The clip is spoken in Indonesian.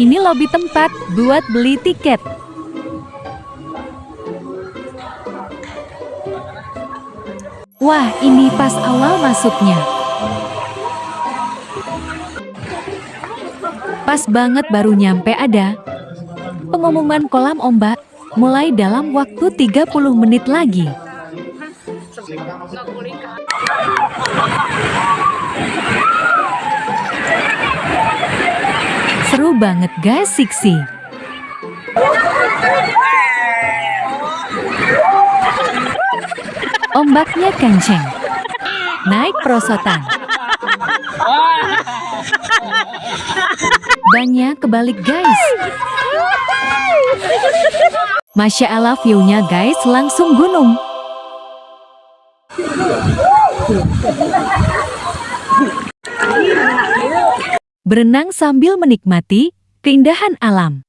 Ini lobi tempat buat beli tiket. Wah, ini pas awal masuknya. Pas banget baru nyampe ada pengumuman kolam ombak, mulai dalam waktu 30 menit lagi. Seru banget guys, Siksi. Ombaknya kenceng. Naik perosotan. Bannya kebalik guys. Masya Allah, view-nya guys, langsung gunung. Berenang sambil menikmati keindahan alam.